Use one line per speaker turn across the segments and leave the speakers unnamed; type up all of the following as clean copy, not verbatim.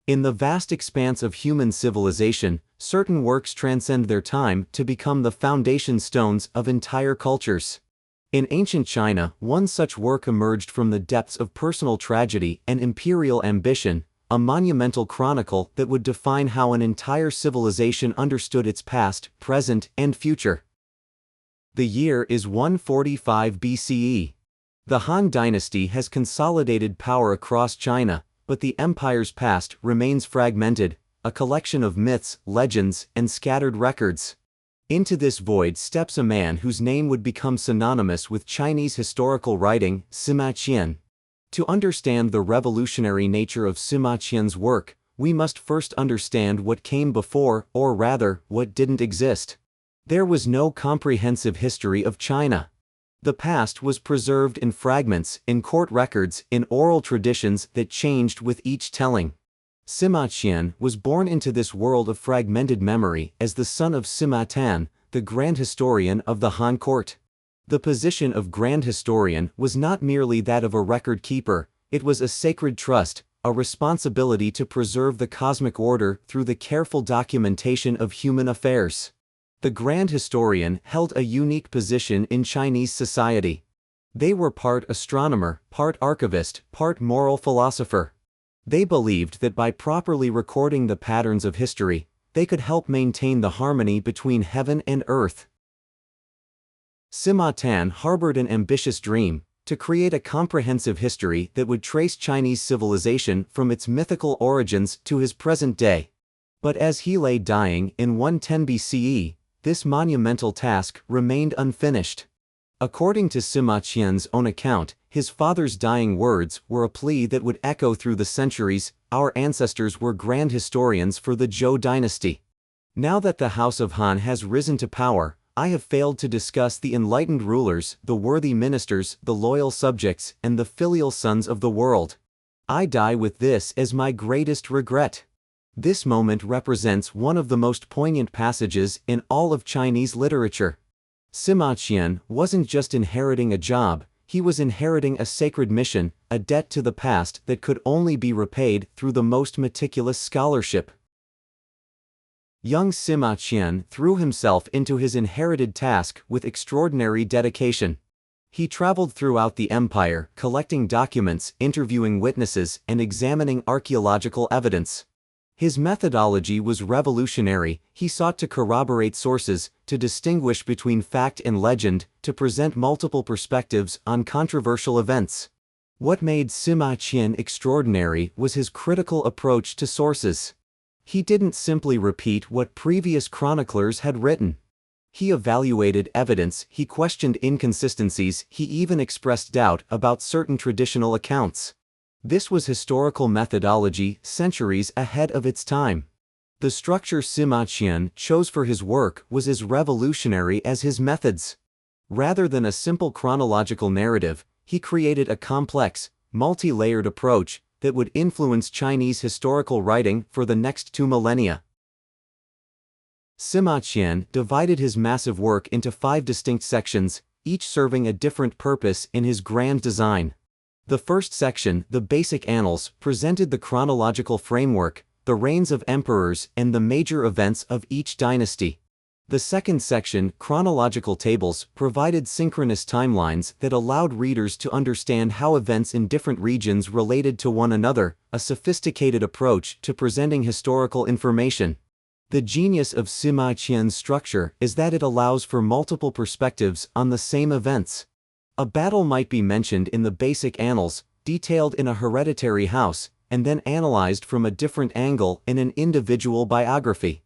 In the vast expanse of human civilization, certain works transcend their time to become the foundation stones of entire cultures. In ancient China, one such work emerged from the depths of personal tragedy and imperial ambition, a monumental chronicle that would define how an entire civilization understood its past, present, and future. The year is 145 BCE. The Han Dynasty has consolidated power across China, but the empire's past remains fragmented, a collection of myths, legends, and scattered records. Into this void steps a man whose name would become synonymous with Chinese historical writing, Sima Qian. To understand the revolutionary nature of Sima Qian's work, we must first understand what came before, or rather, what didn't exist. There was no comprehensive history of China. The past was preserved in fragments, in court records, in oral traditions that changed with each telling. Sima Qian was born into this world of fragmented memory as the son of Sima Tan, the grand historian of the Han court. The position of grand historian was not merely that of a record keeper, it was a sacred trust, a responsibility to preserve the cosmic order through the careful documentation of human affairs. The grand historian held a unique position in Chinese society. They were part astronomer, part archivist, part moral philosopher. They believed that by properly recording the patterns of history, they could help maintain the harmony between heaven and earth. Sima Tan harbored an ambitious dream, to create a comprehensive history that would trace Chinese civilization from its mythical origins to his present day. But as he lay dying in 110 BCE, this monumental task remained unfinished. According to Sima Qian's own account, his father's dying words were a plea that would echo through the centuries: "Our ancestors were grand historians for the Zhou dynasty. Now that the House of Han has risen to power, I have failed to discuss the enlightened rulers, the worthy ministers, the loyal subjects, and the filial sons of the world. I die with this as my greatest regret." This moment represents one of the most poignant passages in all of Chinese literature. Sima Qian wasn't just inheriting a job, he was inheriting a sacred mission, a debt to the past that could only be repaid through the most meticulous scholarship. Young Sima Qian threw himself into his inherited task with extraordinary dedication. He traveled throughout the empire, collecting documents, interviewing witnesses, and examining archaeological evidence. His methodology was revolutionary. He sought to corroborate sources, to distinguish between fact and legend, to present multiple perspectives on controversial events. What made Sima Qian extraordinary was his critical approach to sources. He didn't simply repeat what previous chroniclers had written. He evaluated evidence, he questioned inconsistencies, he even expressed doubt about certain traditional accounts. This was historical methodology centuries ahead of its time. The structure Sima Qian chose for his work was as revolutionary as his methods. Rather than a simple chronological narrative, he created a complex, multi-layered approach that would influence Chinese historical writing for the next 2 millennia. Sima Qian divided his massive work into 5 distinct sections, each serving a different purpose in his grand design. The first section, the Basic Annals, presented the chronological framework, the reigns of emperors, and the major events of each dynasty. The second section, Chronological Tables, provided synchronous timelines that allowed readers to understand how events in different regions related to one another, a sophisticated approach to presenting historical information. The genius of Sima Qian's structure is that it allows for multiple perspectives on the same events. A battle might be mentioned in the Basic Annals, detailed in a hereditary house, and then analyzed from a different angle in an individual biography.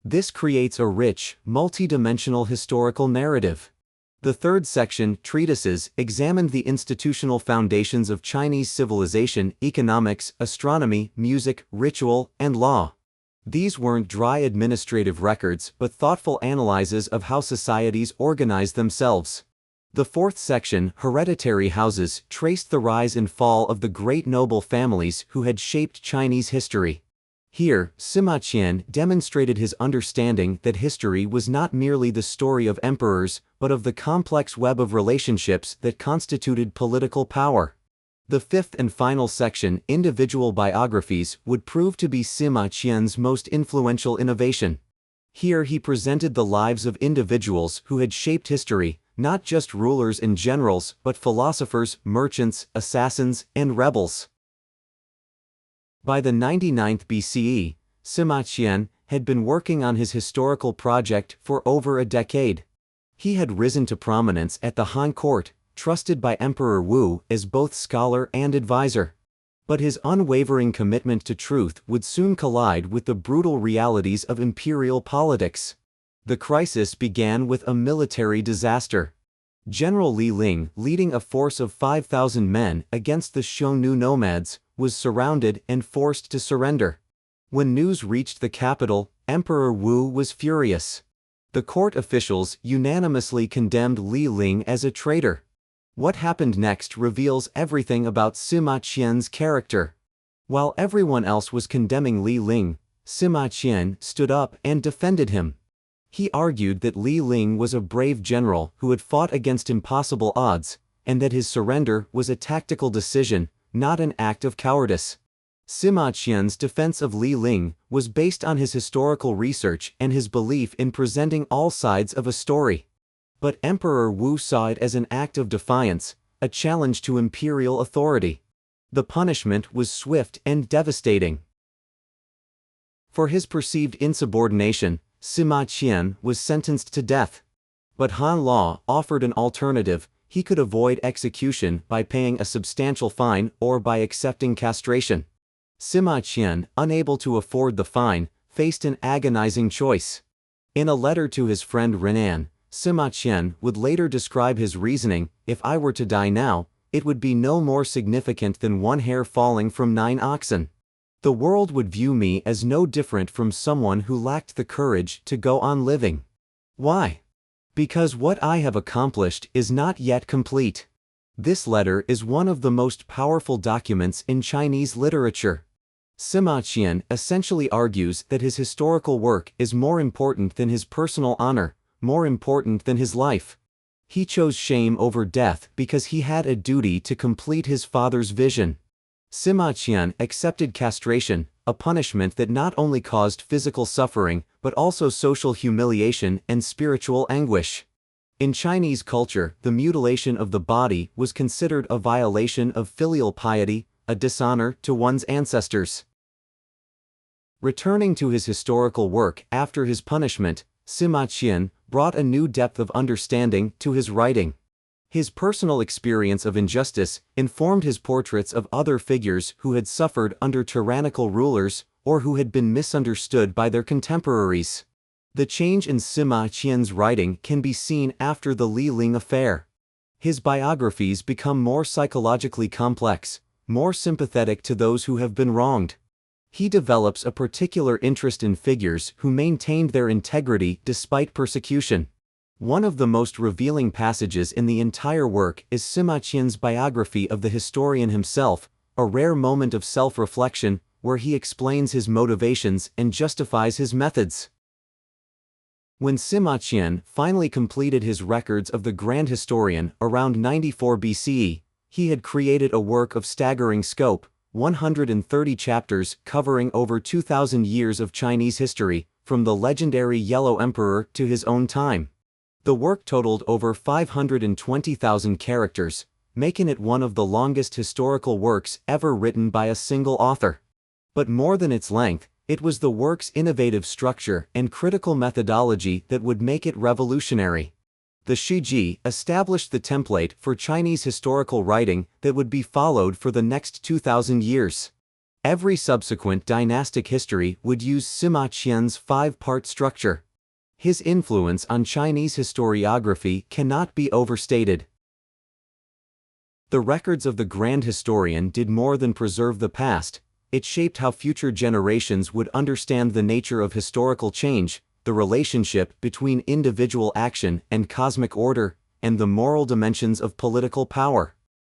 This creates a rich, multi-dimensional historical narrative. The third section, Treatises, examined the institutional foundations of Chinese civilization, economics, astronomy, music, ritual, and law. These weren't dry administrative records but thoughtful analyses of how societies organize themselves. The fourth section, Hereditary Houses, traced the rise and fall of the great noble families who had shaped Chinese history. Here, Sima Qian demonstrated his understanding that history was not merely the story of emperors, but of the complex web of relationships that constituted political power. The fifth and final section, individual biographies, would prove to be Sima Qian's most influential innovation. Here he presented the lives of individuals who had shaped history, not just rulers and generals, but philosophers, merchants, assassins, and rebels. By the 99th BCE, Sima Qian had been working on his historical project for over a decade. He had risen to prominence at the Han court, trusted by Emperor Wu as both scholar and advisor. But his unwavering commitment to truth would soon collide with the brutal realities of imperial politics. The crisis began with a military disaster. General Li Ling, leading a force of 5,000 men against the Xiongnu nomads, was surrounded and forced to surrender. When news reached the capital, Emperor Wu was furious. The court officials unanimously condemned Li Ling as a traitor. What happened next reveals everything about Sima Qian's character. While everyone else was condemning Li Ling, Sima Qian stood up and defended him. He argued that Li Ling was a brave general who had fought against impossible odds, and that his surrender was a tactical decision, not an act of cowardice. Sima Qian's defense of Li Ling was based on his historical research and his belief in presenting all sides of a story. But Emperor Wu saw it as an act of defiance, a challenge to imperial authority. The punishment was swift and devastating. For his perceived insubordination, Sima Qian was sentenced to death. But Han law offered an alternative. He could avoid execution by paying a substantial fine or by accepting castration. Sima Qian, unable to afford the fine, faced an agonizing choice. In a letter to his friend Renan, Sima Qian would later describe his reasoning: "If I were to die now, it would be no more significant than one hair falling from 9 oxen. The world would view me as no different from someone who lacked the courage to go on living. Why? Because what I have accomplished is not yet complete." This letter is one of the most powerful documents in Chinese literature. Sima Qian essentially argues that his historical work is more important than his personal honor, more important than his life. He chose shame over death because he had a duty to complete his father's vision. Sima Qian accepted castration, a punishment that not only caused physical suffering, but also social humiliation and spiritual anguish. In Chinese culture, the mutilation of the body was considered a violation of filial piety, a dishonor to one's ancestors. Returning to his historical work after his punishment, Sima Qian brought a new depth of understanding to his writing. His personal experience of injustice informed his portraits of other figures who had suffered under tyrannical rulers or who had been misunderstood by their contemporaries. The change in Sima Qian's writing can be seen after the Li Ling affair. His biographies become more psychologically complex, more sympathetic to those who have been wronged. He develops a particular interest in figures who maintained their integrity despite persecution. One of the most revealing passages in the entire work is Sima Qian's biography of the historian himself, a rare moment of self-reflection where he explains his motivations and justifies his methods. When Sima Qian finally completed his records of the Grand Historian around 94 BCE, he had created a work of staggering scope, 130 chapters covering over 2,000 years of Chinese history, from the legendary Yellow Emperor to his own time. The work totaled over 520,000 characters, making it one of the longest historical works ever written by a single author. But more than its length, it was the work's innovative structure and critical methodology that would make it revolutionary. The Shiji established the template for Chinese historical writing that would be followed for the next 2,000 years. Every subsequent dynastic history would use Sima Qian's 5-part structure. His influence on Chinese historiography cannot be overstated. The records of the Grand Historian did more than preserve the past. It shaped how future generations would understand the nature of historical change, the relationship between individual action and cosmic order, and the moral dimensions of political power.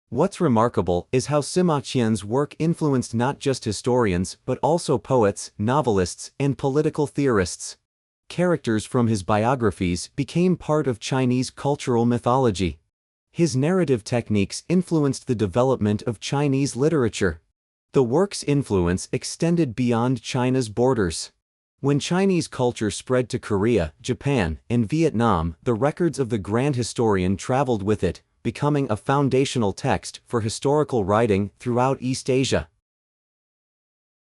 What's remarkable is how Sima Qian's work influenced not just historians but also poets, novelists, and political theorists. Characters from his biographies became part of Chinese cultural mythology. His narrative techniques influenced the development of Chinese literature. The work's influence extended beyond China's borders. When Chinese culture spread to Korea, Japan, and Vietnam, the records of the grand historian traveled with it, becoming a foundational text for historical writing throughout East Asia.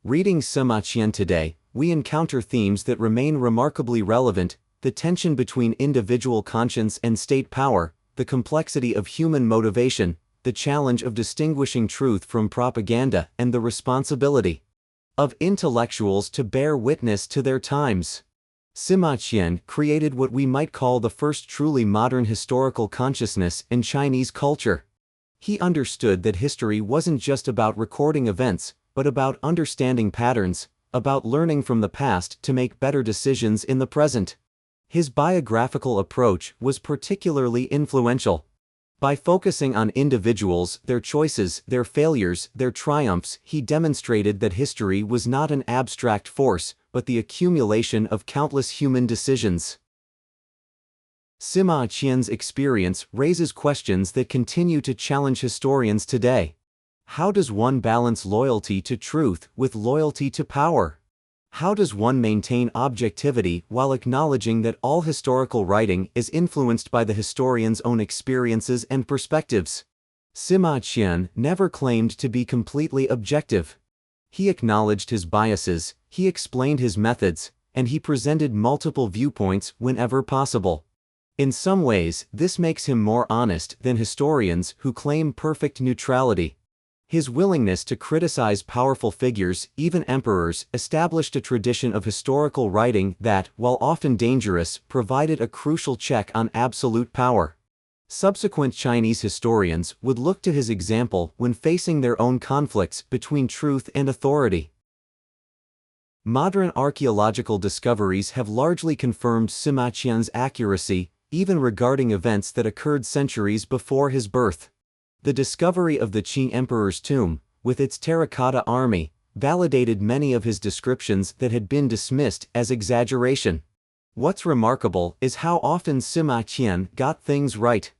Reading Sima Qian today, we encounter themes that remain remarkably relevant: the tension between individual conscience and state power, the complexity of human motivation, the challenge of distinguishing truth from propaganda, and the responsibility of intellectuals to bear witness to their times. Sima Qian created what we might call the first truly modern historical consciousness in Chinese culture. He understood that history wasn't just about recording events, but about understanding patterns, about learning from the past to make better decisions in the present. His biographical approach was particularly influential. By focusing on individuals, their choices, their failures, their triumphs, he demonstrated that history was not an abstract force, but the accumulation of countless human decisions. Sima Qian's experience raises questions that continue to challenge historians today. How does one balance loyalty to truth with loyalty to power? How does one maintain objectivity while acknowledging that all historical writing is influenced by the historian's own experiences and perspectives? Sima Qian never claimed to be completely objective. He acknowledged his biases, he explained his methods, and he presented multiple viewpoints whenever possible. In some ways, this makes him more honest than historians who claim perfect neutrality. His willingness to criticize powerful figures, even emperors, established a tradition of historical writing that, while often dangerous, provided a crucial check on absolute power. Subsequent Chinese historians would look to his example when facing their own conflicts between truth and authority. Modern archaeological discoveries have largely confirmed Sima Qian's accuracy, even regarding events that occurred centuries before his birth. The discovery of the Qing emperor's tomb, with its terracotta army, validated many of his descriptions that had been dismissed as exaggeration. What's remarkable is how often Sima Qian got things right.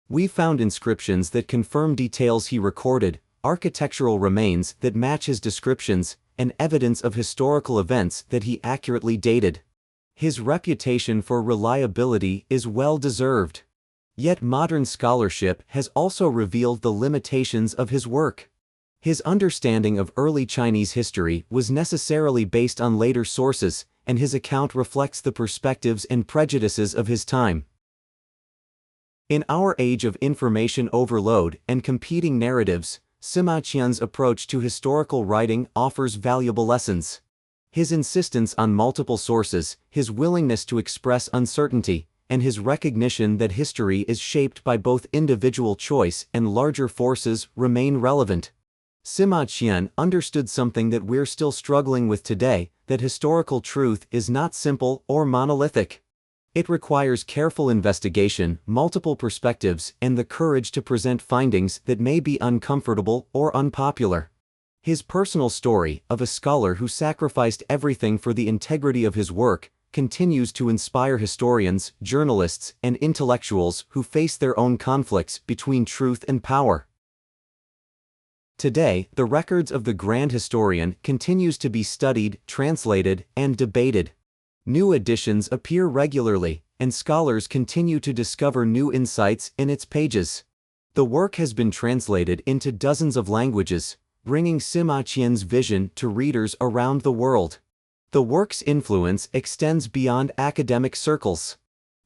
We found inscriptions that confirm details he recorded, architectural remains that match his descriptions, and evidence of historical events that he accurately dated. His reputation for reliability is well deserved. Yet modern scholarship has also revealed the limitations of his work. His understanding of early Chinese history was necessarily based on later sources, and his account reflects the perspectives and prejudices of his time. In our age of information overload and competing narratives, Sima Qian's approach to historical writing offers valuable lessons. His insistence on multiple sources, his willingness to express uncertainty, and his recognition that history is shaped by both individual choice and larger forces remain relevant. Sima Qian understood something that we're still struggling with today, that historical truth is not simple or monolithic. It requires careful investigation, multiple perspectives, and the courage to present findings that may be uncomfortable or unpopular. His personal story, of a scholar who sacrificed everything for the integrity of his work, continues to inspire historians, journalists, and intellectuals who face their own conflicts between truth and power. Today, the records of the grand historian continues to be studied, translated, and debated. New editions appear regularly, and scholars continue to discover new insights in its pages. The work has been translated into dozens of languages, bringing Sima Qian's vision to readers around the world. The work's influence extends beyond academic circles.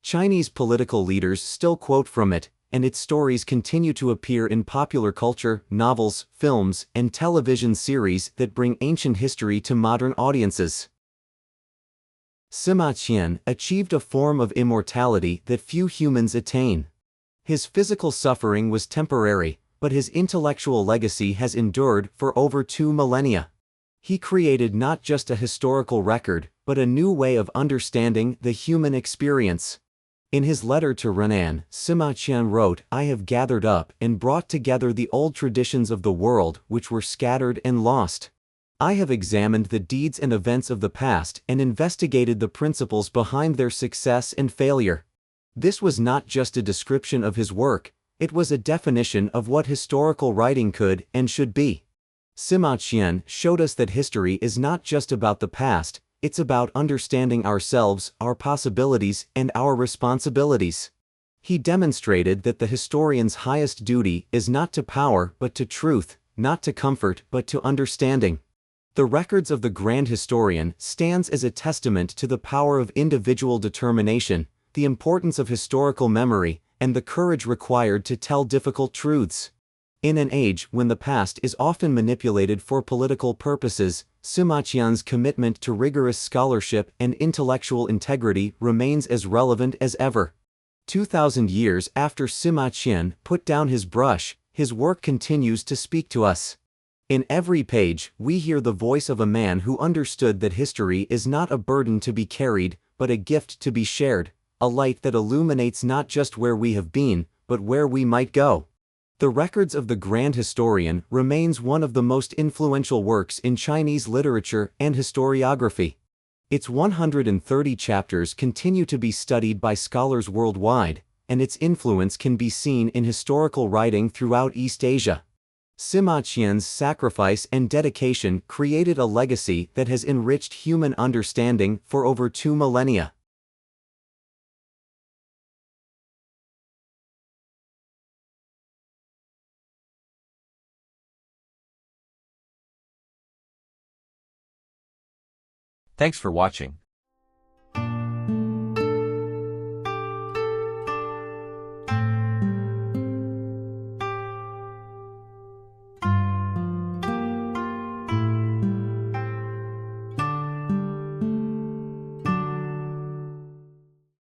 Chinese political leaders still quote from it, and its stories continue to appear in popular culture, novels, films, and television series that bring ancient history to modern audiences. Sima Qian achieved a form of immortality that few humans attain. His physical suffering was temporary, but his intellectual legacy has endured for over 2 millennia. He created not just a historical record, but a new way of understanding the human experience. In his letter to Renan, Sima Qian wrote, "I have gathered up and brought together the old traditions of the world which were scattered and lost. I have examined the deeds and events of the past and investigated the principles behind their success and failure." This was not just a description of his work, It was a definition of what historical writing could and should be. Sima Qian showed us that history is not just about the past, it's about understanding ourselves, our possibilities, and our responsibilities. He demonstrated that the historian's highest duty is not to power but to truth, not to comfort but to understanding. The records of the grand historian stands as a testament to the power of individual determination, the importance of historical memory, and the courage required to tell difficult truths. In an age when the past is often manipulated for political purposes, Sima Qian's commitment to rigorous scholarship and intellectual integrity remains as relevant as ever. 2,000 years after Sima Qian put down his brush, his work continues to speak to us. In every page, we hear the voice of a man who understood that history is not a burden to be carried, but a gift to be shared, a light that illuminates not just where we have been, but where we might go. The Records of the Grand Historian remains one of the most influential works in Chinese literature and historiography. Its 130 chapters continue to be studied by scholars worldwide, and its influence can be seen in historical writing throughout East Asia. Sima Qian's sacrifice and dedication created a legacy that has enriched human understanding for over 2 millennia.
Thanks for watching.